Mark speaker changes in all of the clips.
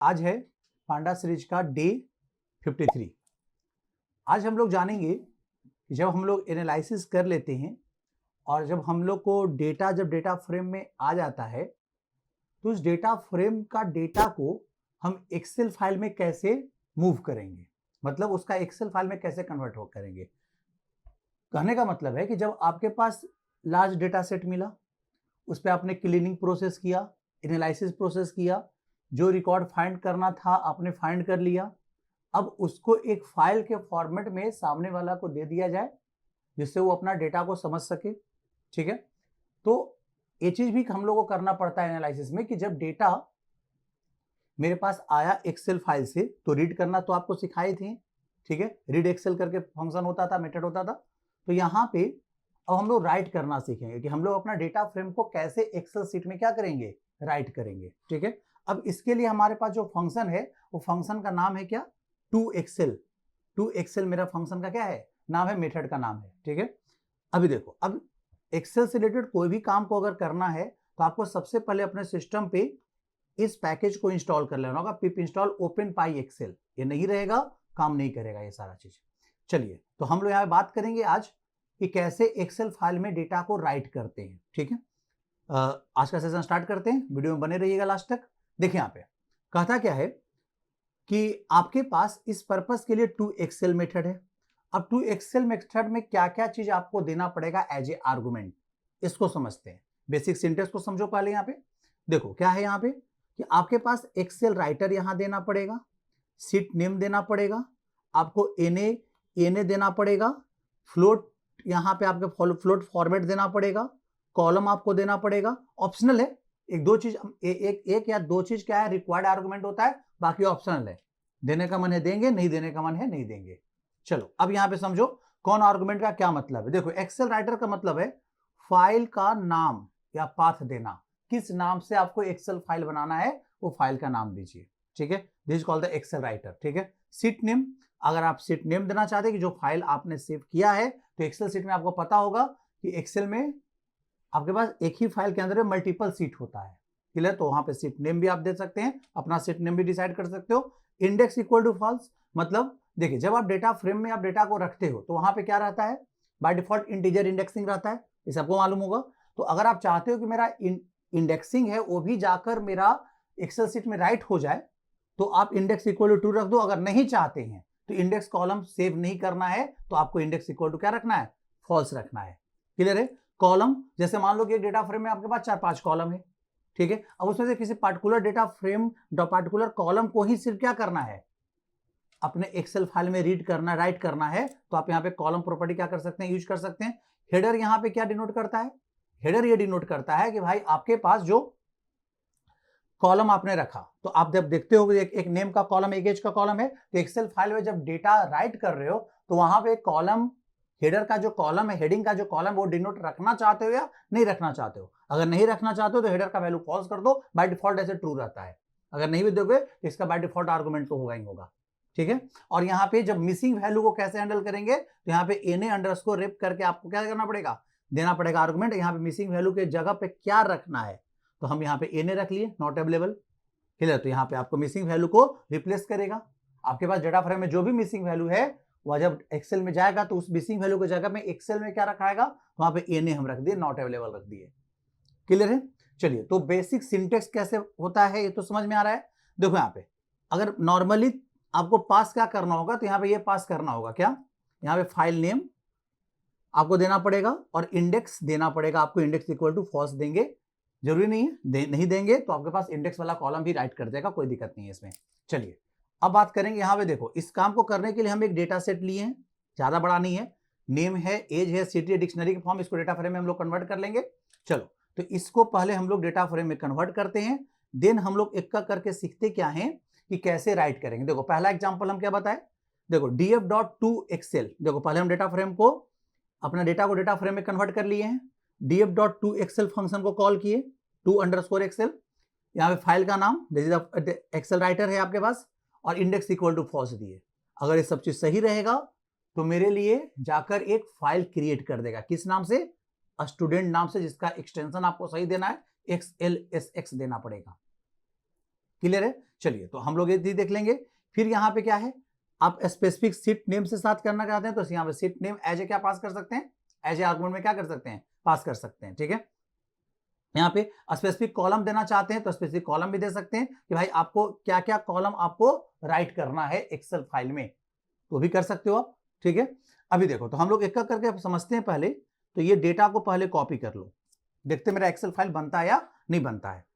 Speaker 1: आज है पांडा सीरीज का डे 53। आज हम लोग जानेंगे कि जब हम लोग एनालिसिस कर लेते हैं और जब हम लोग को जब डेटा फ्रेम में आ जाता है तो उस डेटा फ्रेम का डेटा को हम एक्सेल फाइल में कैसे मूव करेंगे, मतलब उसका एक्सेल फाइल में कैसे कन्वर्ट हो करेंगे। कहने का मतलब है कि जब आपके पास लार्ज डेटा सेट मिला, उस पर आपने क्लीनिंग प्रोसेस किया, एनालिसिस प्रोसेस किया, जो रिकॉर्ड फाइंड करना था आपने फाइंड कर लिया। अब उसको एक फाइल के फॉर्मेट में सामने वाला को दे दिया जाए जिससे वो अपना डेटा को समझ सके। ठीक है, तो ये चीज भी हम लोगों को करना पड़ता है एनालिसिस में कि जब डेटा मेरे पास आया एक्सेल फाइल से तो रीड करना तो आपको सिखाए थे। ठीक है, रीड एक्सेल करके फंक्शन होता था, मेथड होता था। तो यहाँ पे अब हम लोग राइट करना सीखेंगे कि हम लोग अपना डेटा फ्रेम को कैसे एक्सेल शीट में क्या करेंगे, राइट करेंगे। ठीक है, अब इसके लिए हमारे पास जो फंक्शन है वो फंक्शन का नाम है क्या, टू एक्सेल। टू एक्सेल मेरा फंक्शन का क्या है, नाम है, मेथड का नाम है। ठीक है, अभी देखो, अब एक्सेल से रिलेटेड कोई भी काम को अगर करना है तो आपको सबसे पहले अपने सिस्टम पे इस पैकेज को इंस्टॉल कर लेना होगा, पिप इंस्टॉल ओपन पाई एक्सेल। ये नहीं रहेगा काम नहीं करेगा ये सारा चीज। चलिए, तो हम लोग यहाँ पे बात करेंगे आज कि कैसे एक्सेल फाइल में डेटा को राइट करते हैं। ठीक है, आज का सेशन स्टार्ट करते हैं, वीडियो में बने रहिएगा लास्ट तक। देखिए यहाँ पे कहता क्या है कि आपके पास इस पर्पस के लिए टू एक्सेल मेथड है। अब टू एक्सेल मेथड में क्या क्या चीज आपको देना पड़ेगा एज ए आर्गुमेंट, इसको समझते हैं। बेसिक सिंटेक्स को समझो पहले। यहाँ पे देखो क्या है, यहाँ पे कि आपके पास एक्सेल राइटर यहां देना पड़ेगा, सीट नेम देना पड़ेगा, आपको एनए देना पड़ेगा, फ्लोट यहां पे आपके फ्लोट फॉर्मेट देना पड़ेगा, कॉलम आपको देना पड़ेगा। ऑप्शनल है, एक दो चीज एक या दो चीज क्या है, रिक्वायर्ड आर्गुमेंट होता है, बाकी ऑप्शनल है। देने का मन है देंगे, नहीं देने का मन है नहीं देंगे। चलो अब यहां पे समझो कौन आर्गुमेंट का क्या मतलब है। देखो, एक्सेल राइटर का मतलब है फाइल का नाम या पाथ देना, किस नाम से आपको एक्सेल फाइल बनाना है वो फाइल का नाम दीजिए। ठीक है, this called the excel writer. ठीक है, सीट नेम, अगर आप सीट नेम देना चाहते हैं कि जो फाइल आपने सेव किया है, तो एक्सेल सीट में आपको पता होगा कि एक्सेल में आपके पास एक ही फाइल के अंदर मल्टीपल सीट होता है। क्लियर, तो वहां पे सीट नेम भी आप दे सकते हैं, अपना सीट नेम भी डिसाइड कर सकते हो। इंडेक्स इक्वल टू फॉल्स, मतलब देखिए जब आप डेटा फ्रेम में आप डेटा को रखते हो तो वहां पे क्या रहता है, बाय डिफॉल्ट इंटीजर इंडेक्सिंग रहता है, ये सबको मालूम होगा। तो अगर आप चाहते हो कि मेरा इंडेक्सिंग है वो भी जाकर मेरा एक्सेल सीट में राइट हो जाए तो आप इंडेक्स इक्वल टू रख दो। अगर नहीं चाहते हैं तो इंडेक्स कॉलम सेव नहीं करना है तो आपको इंडेक्स इक्वल टू क्या रखना है, फॉल्स रखना है। क्लियर है। कॉलम, जैसे मान लो कि एक डेटा फ्रेम में आपके पास 4-5 कॉलम है। ठीक है, अब उसमें से किसी particular data frame particular column को ही सिर्फ क्या करना है, अपने एक्सेल फाइल में रीड करना, राइट करना है, तो आप यहाँ पे कॉलम प्रॉपर्टी क्या कर सकते हैं, यूज कर सकते हैं। हेडर यहाँ पे क्या डिनोट करता है, हेडर ये डिनोट करता है कि भाई आपके पास जो कॉलम आपने रखा, तो आप जब देखते हो एक नेम का कॉलम, एक एज का कॉलम है, तो एक्सेल फाइल में जब डेटा राइट कर रहे हो तो वहां पे कॉलम, हेडर का जो कॉलम है, हेडिंग का जो कॉलम, वो डिनोट रखना चाहते हो या नहीं रखना चाहते हो। अगर नहीं रखना चाहते हो तो हेडर का वैल्यू फॉल्स कर दो, बाय डिफॉल्ट ऐसे ट्रू रहता है। अगर नहीं भी दोगे तो इसका बाय डिफॉल्ट आर्गुमेंट तो होगा ही होगा। ठीक है, और यहाँ पे जब मिसिंग वैल्यू को कैसे हैंडल करेंगे, तो यहाँ पे एनए अंडरस्कोर रेप करके आपको क्या करना पड़ेगा, देना पड़ेगा आर्गुमेंट। यहाँ पे मिसिंग वैल्यू के जगह पे क्या रखना है, तो हम यहाँ पे एनए रख लिए, नॉट अवेलेबल। क्लियर, तो यहाँ पे आपको मिसिंग वैल्यू को रिप्लेस करेगा। आपके पास डेटा फ्रेम में जो भी मिसिंग वैल्यू है वह जब एक्सेल में जाएगा तो उस मिसिंग वैल्यू की जगह में एक्सेल में क्या रखाएगा, वहां पे एनए हम रख दिए, नॉट अवेलेबल रख दिए। क्लियर है। चलिए, तो बेसिक सिंटेक्स कैसे होता है ये तो समझ में आ रहा है। देखो यहाँ पे अगर नॉर्मली आपको पास क्या करना होगा, तो यहाँ पे ये पास करना होगा क्या, यहाँ पे फाइल नेम आपको देना पड़ेगा और इंडेक्स देना पड़ेगा। आपको इंडेक्स इक्वल टू फॉल्स देंगे, जरूरी नहीं है नहीं देंगे तो आपके पास इंडेक्स वाला कॉलम भी राइट कर देगा, कोई दिक्कत नहीं है इसमें। चलिए अब बात करेंगे यहाँ पे, देखो इस काम को करने के लिए हम एक डेटा सेट लिए हैं, ज्यादा बड़ा नहीं है, नेम है, एज है, सिटी है, डिक्शनरी के फॉर्म, इसको डेटा फ्रेम में हम लोग कन्वर्ट कर लेंगे। चलो, तो इसको पहले हम लोग डेटा फ्रेम में कन्वर्ट करते हैं, देन हम लोग एक का करके सीखते क्या है कि कैसे राइट करेंगे। देखो पहला एग्जाम्पल हम क्या बताए, देखो df.toExcel, देखो पहले हम डेटा फ्रेम को, अपना डेटा को डेटा फ्रेम में कन्वर्ट कर लिए हैं, df.toExcel फंक्शन को कॉल किए, to_excel, यहाँ पे फाइल का नाम एक्सेल राइटर है आपके पास, और इंडेक्स इक्वल टू फॉल्स दिए। अगर ये सब चीज सही रहेगा तो मेरे लिए जाकर एक फाइल क्रिएट कर देगा, किस नाम से, स्टूडेंट नाम से, जिसका एक्सटेंशन आपको सही देना है XLSX देना पड़ेगा। क्लियर है? चलिए, तो हम लोग ये चीज देख लेंगे। फिर यहाँ पे क्या है, आप स्पेसिफिक सीट नेम से साथ करना चाहते हैं तो यहाँ पे सीट नेम एज ए क्या पास कर सकते हैं, एज ए आर्गुमेंट में क्या कर सकते हैं, पास कर सकते हैं। ठीक है, यहाँ पे स्पेसिफिक कॉलम देना चाहते हैं तो स्पेसिफिक कॉलम भी दे सकते हैं कि भाई आपको क्या क्या कॉलम आपको राइट करना है एक्सेल फाइल में, तो भी कर सकते हो आप। ठीक है, अभी देखो तो हम लोग एक एक करके समझते हैं पहले। तो ये डेटा को पहले कॉपी कर लो, देखते मेरा एक्सेल फाइल बनता है या नहीं बनता है।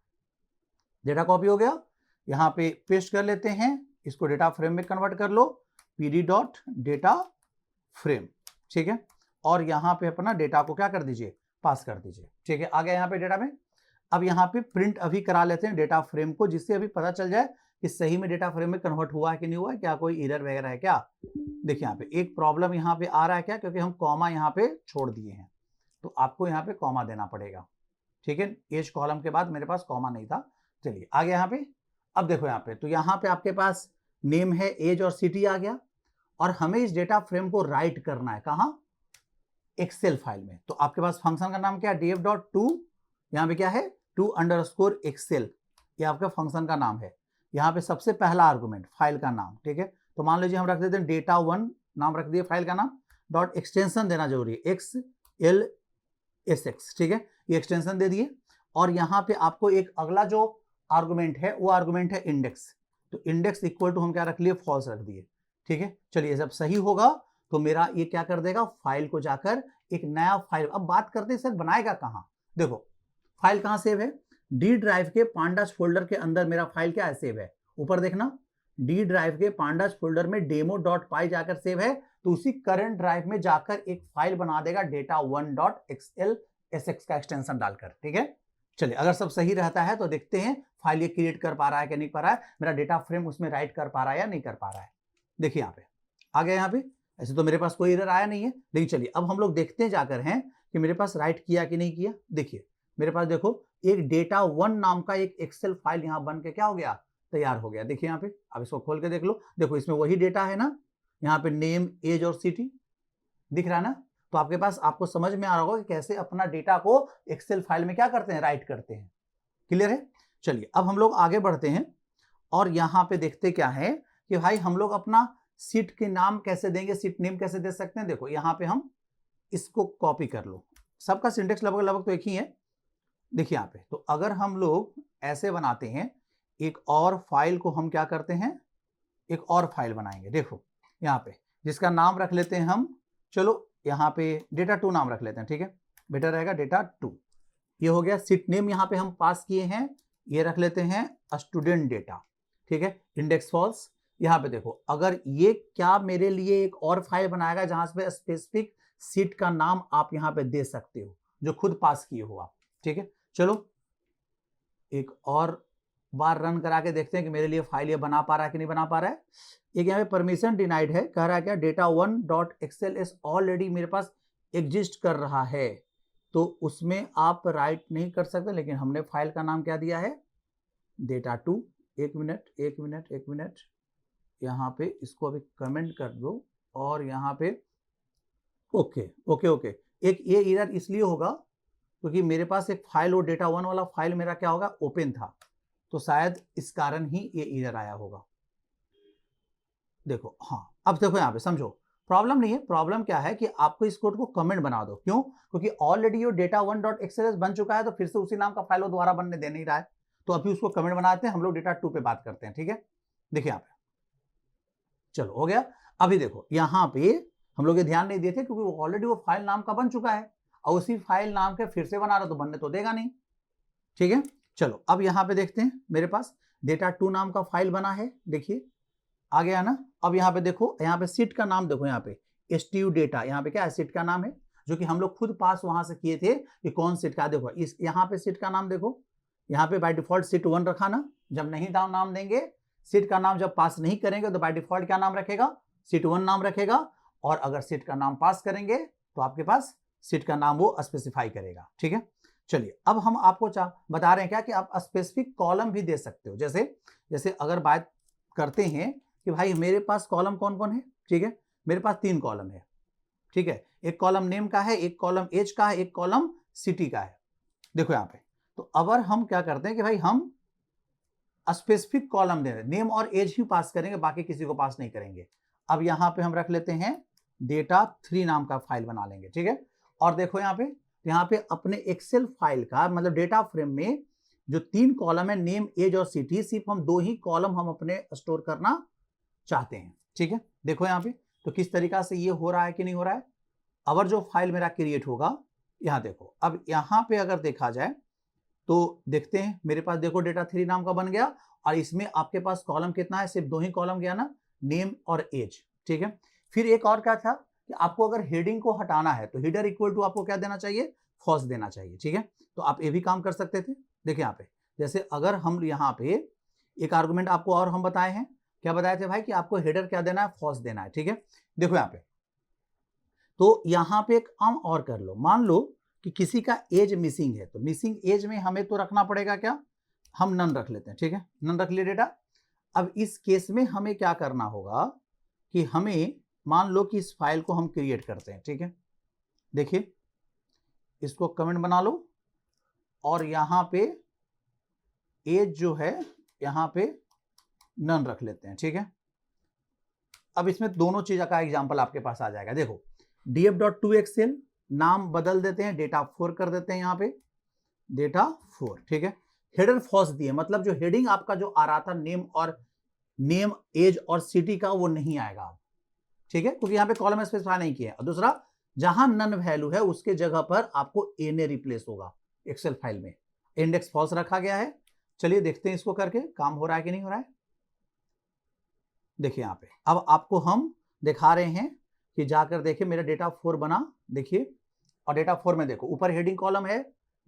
Speaker 1: डेटा कॉपी हो गया, यहाँ पे पेस्ट कर लेते हैं, इसको डेटा फ्रेम में कन्वर्ट कर लो, pd डॉट डेटा फ्रेम। ठीक है, और यहाँ पे अपना डेटा को क्या कर दीजिए, पास कर दीजिए। ठीक है, आ गया यहाँ पे डेटा में। अब यहाँ पे प्रिंट अभी करा लेते हैं डेटा फ्रेम को, जिससे अभी पता चल जाए कि सही में डेटा फ्रेम में कन्वर्ट हुआ है कि नहीं हुआ है, क्या कोई एरर वगैरह है क्या। देखिए यहाँ पे एक प्रॉब्लम यहाँ पे आ रहा है क्या, क्योंकि हम कॉमा यहाँ पे छोड़ दिए हैं, तो आपको यहाँ पे कॉमा देना पड़ेगा। ठीक है, एज कॉलम के बाद मेरे पास कॉमा नहीं था। चलिए आ गया यहाँ पे। अब देखो यहाँ पे, तो यहाँ पे आपके पास नेम है, एज और सिटी आ गया, और हमें इस डेटा फ्रेम को राइट करना है कहाँ, एक्सेल फाइल में। तो आपके पास फंक्शन का नाम क्या है, df.to, यहाँ पे क्या है, to_excel, ये आपका फंक्शन का नाम है। यहाँ पे सबसे पहला आर्गुमेंट फाइल का नाम। ठीक है, तो मान लीजिए हम रख देते हैं data1 नाम रख दिए फाइल का नाम, डॉट एक्सटेंशन देना जरूरी है, XLSX। ठीक है, ये एक्सटेंशन दे दिए, और यहाँ पे आपको एक अगला जो आर्गुमेंट है वो आर्गुमेंट है इंडेक्स, तो इंडेक्स इक्वल टू हम क्या रख लिए, फॉल्स रख दिए। ठीक है, चलिए जब सही होगा तो मेरा ये क्या कर देगा, फाइल को जाकर एक नया फाइल। अब बात करते हैं सर बनाएगा कहाँ, देखो फाइल कहाँ सेव है, डी ड्राइव के पांडास फोल्डर के अंदर मेरा फाइल क्या है, सेव है। ऊपर देखना, डी ड्राइव के पांडास फोल्डर में demo.py जाकर सेव है, तो उसी करंट ड्राइव में जाकर एक फाइल बना देगा data1.xlsx का एक्सटेंशन डालकर। ठीक है, चलिए अगर सब सही रहता है तो देखते हैं फाइल ये क्रिएट कर पा रहा है कि नहीं पा रहा है, मेरा डेटा फ्रेम उसमें राइट कर पा रहा है या नहीं कर पा रहा है। देखिए यहाँ पे आ गया, यहाँ पे ऐसे तो मेरे पास कोई एरर आया नहीं है, लेकिन चलिए अब हम लोग देखते हैं जाकर हैं कि मेरे पास राइट किया कि नहीं किया। देखिए मेरे पास देखो एक data1 नाम का एक एक्सेल फाइल यहाँ बन के क्या हो गया, तैयार हो गया। देखिए यहाँ पे, अब इसको खोल के देख लो, देखो इसमें वही डेटा है ना, यहाँ पे नेम, एज और सिटी दिख रहा है ना। तो आपके पास, आपको समझ में आ रहा होगा कि कैसे अपना डेटा को एक्सेल फाइल में क्या करते हैं, राइट करते हैं। क्लियर है? चलिए अब हम लोग आगे बढ़ते हैं, और यहाँ पे देखते क्या है कि भाई हम लोग अपना सीट के नाम कैसे देंगे, सीट नेम कैसे दे सकते हैं। देखो यहाँ पे हम इसको कॉपी कर लो, सबका सिंटेक्स लगभग लगभग तो एक ही है। देखिए यहाँ पे, तो अगर हम लोग ऐसे बनाते हैं, एक और फाइल को हम क्या करते हैं, एक और फाइल बनाएंगे। देखो यहाँ पे जिसका नाम रख लेते हैं हम, चलो यहाँ पे data2 नाम रख लेते हैं। ठीक है, बेटर रहेगा data2। ये हो गया सीट नेम, यहाँ पे हम पास किए हैं, ये रख लेते हैं स्टूडेंट डेटा। ठीक है, इंडेक्स फॉल्स। यहाँ पे देखो, अगर ये क्या मेरे लिए एक और फाइल बनाएगा जहां पे स्पेसिफिक सीट का नाम आप यहाँ पे दे सकते हो, जो खुद पास किए हो आप। ठीक है, चलो एक और बार रन करा के देखते हैं कि मेरे लिए फाइल ये बना पा रहा है कि नहीं बना पा रहा है। एक यहाँ पे परमिशन डिनाइड है, कह रहा है क्या, data1.xls ऑलरेडी मेरे पास एग्जिस्ट कर रहा है, तो उसमें आप राइट नहीं कर सकते। लेकिन हमने फाइल का नाम क्या दिया है, data2। एक मिनट, यहाँ पे इसको अभी कमेंट कर दो, और यहाँ पे ओके। एक ये एरर इसलिए होगा क्योंकि मेरे पास एक फाइल, वो data1 वाला फाइल मेरा क्या होगा, ओपन था, तो शायद इस कारण ही ये एरर आया होगा। देखो हाँ, अब देखो यहाँ पे समझो, प्रॉब्लम नहीं है। प्रॉब्लम क्या है कि आपको इस कोड को कमेंट बना दो। क्यों? क्योंकि ऑलरेडी ये data1.xls बन चुका है, तो फिर से उसी नाम का फाइल वो दोबारा बनने दे नहीं रहा है, तो अभी उसको कमेंट बनाते हैं, हम लोग data2 पे बात करते हैं। ठीक है, देखिए यहाँ पे, चलो हो गया। अभी देखो यहाँ पे हम लोग ये ध्यान नहीं देते क्योंकि वो ऑलरेडी वो फाइल नाम का बन चुका है, और उसी फाइल नाम के फिर से बना रहा तो बनने तो देगा नहीं। ठीक है, चलो अब यहाँ पे देखते हैं, मेरे पास data2 नाम का फाइल बना है। देखिए आ गया ना। अब यहाँ पे देखो, यहाँ पे सीट का नाम देखो, यहाँ पे stu डेटा, यहाँ पे क्या है, सीट का नाम है, जो कि हम लोग खुद पास वहां से किए थे कि कौन सीट का। देखो इस यहाँ पे सीट का नाम देखो, यहाँ पे बाय डिफॉल्ट सीट 1 रखा ना। जब नहीं नाम देंगे, सीट का नाम जब पास नहीं करेंगे तो बाय डिफॉल्ट क्या नाम रखेगा, सीट 1 नाम रखेगा। और अगर सीट का नाम पास करेंगे तो आपके पास सीट का नाम वो स्पेसिफाई करेगा। ठीक है, चलिए अब हम आपको बता रहे हैं क्या कि आप स्पेसिफिक कॉलम भी दे सकते हो। जैसे अगर बात करते हैं कि भाई मेरे पास कॉलम कौन कौन है। ठीक है, मेरे पास 3 कॉलम है। ठीक है, एक कॉलम नेम का है, एक कॉलम एज का है, एक कॉलम सिटी का है। देखो यहाँ पे, तो अगर हम क्या करते हैं कि भाई हम स्पेसिफिक कॉलम दे दें, नेम और एज ही पास करेंगे, बाकी किसी को पास नहीं करेंगे। अब यहाँ पे हम रख लेते हैं data3 नाम का फाइल बना लेंगे, ठीक है। और देखो यहाँ पे अपने एक्सेल फाइल का मतलब डेटा फ्रेम में जो 3 कॉलम है, नेम, एज और सिटी, सिर्फ हम 2 ही कॉलम हम अपने स्टोर करना चाहते हैं, ठीक है। देखो यहाँ पे तो किस तरीका से ये हो रहा है कि नहीं हो रहा है। अब जो फाइल मेरा क्रिएट होगा, यहाँ देखो, अब यहाँ पे अगर देखा जाए तो देखते हैं मेरे पास देखो data3 नाम का बन गया, और इसमें आपके पास कॉलम कितना है, सिर्फ 2 ही कॉलम गया ना, नेम और एज, ठीक है। फिर एक और क्या था कि आपको अगर हेडिंग को हटाना है तो हेडर इक्वल टू आपको क्या देना चाहिए, फॉल्स देना चाहिए, ठीक है। तो आप ये भी काम कर सकते थे। देखिए यहाँ पे जैसे अगर हम यहाँ पे एक आर्गुमेंट आपको और हम बताए हैं, क्या बताए थे भाई कि आपको हेडर क्या देना है, फॉल्स देना है, ठीक है। देखो यहाँ पे तो यहाँ पे एक काम और कर लो, मान लो कि किसी का एज मिसिंग है, तो मिसिंग एज में हमें तो रखना पड़ेगा क्या, हम नन रख लेते हैं, ठीक है, नन रख लिया डेटा। अब इस केस में हमें क्या करना होगा कि हमें मान लो कि इस फाइल को हम क्रिएट करते हैं, ठीक है। देखिए इसको कमेंट बना लो और यहाँ पे एज जो है यहाँ पे नन रख लेते हैं, ठीक है। अब इसमें दोनों चीज़ का एग्जांपल आपके पास आ जाएगा। देखो df.toXL नाम बदल देते हैं, data4 कर देते हैं, यहाँ पे data4, ठीक है। हेडर फॉल्स दिए, मतलब जो हेडिंग आपका जो आ रहा था नेम एज और सिटी का, वो नहीं आएगा अब, ठीक है, क्योंकि यहाँ पे कॉलम स्पेसिफाई नहीं किया है। और दूसरा, जहां नन वैल्यू है उसके जगह पर आपको एन रिप्लेस होगा एक्सेल फाइल में, इंडेक्स फॉल्स रखा गया है। चलिए देखते हैं इसको करके काम हो रहा है कि नहीं हो रहा है। देखिए यहाँ पे अब आपको हम दिखा रहे हैं कि जाकर देखिए मेरा data4 बना, देखिए, और data4 में देखो ऊपर हेडिंग कॉलम है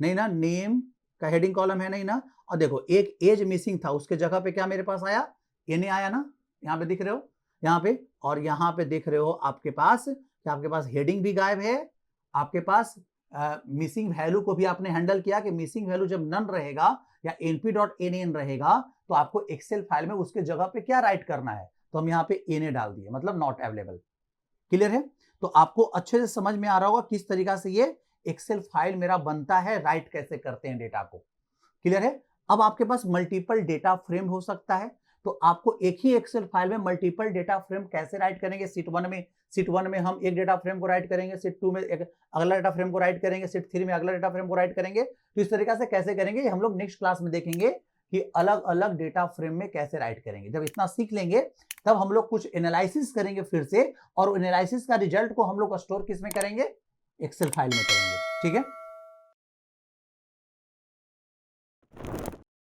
Speaker 1: नहीं ना, नेम का हेडिंग कॉलम है नहीं ना, और देखो एक एज मिसिंग था, उसके जगह पे क्या मेरे पास आया, एन आया ना, यहाँ पे दिख रहे हो यहाँ पे, और यहाँ पे देख रहे हो आपके पास कि आपके पास हेडिंग भी गायब है, आपके पास मिसिंग वैल्यू को भी आपने हैंडल किया कि मिसिंग वैल्यू जब नन रहेगा या np.nan रहेगा तो आपको एक्सेल फाइल में उसके जगह पे क्या राइट करना है, तो हम यहाँ पे na डाल दिए, मतलब नॉट अवेलेबल। क्लियर है। तो आपको अच्छे से समझ में आ रहा होगा किस तरीका से ये एक्सेल फाइल मेरा बनता है, राइट कैसे करते हैं डेटा को। क्लियर है। अब आपके पास मल्टीपल डेटा फ्रेम हो सकता है, तो आपको एक ही एक्सेल फाइल में मल्टीपल डेटा फ्रेम कैसे राइट करेंगे। सीट वन में हम एक डेटा फ्रेम को राइट करेंगे, सीट 2 में एक अगला डेटा फ्रेम को राइट करेंगे, सीट 3 में अगला डेटा फ्रेम को राइट करेंगे। तो इस तरीके से कैसे करेंगे हम लोग नेक्स्ट क्लास में देखेंगे कि अलग अलग डेटा फ्रेम में कैसे राइट करेंगे। जब इतना सीख लेंगे तब हम लोग कुछ एनालिसिस करेंगे फिर से, और एनालिसिस का रिजल्ट को हम लोग स्टोर किस में करेंगे, एक्सेल फाइल में करेंगे, ठीक है।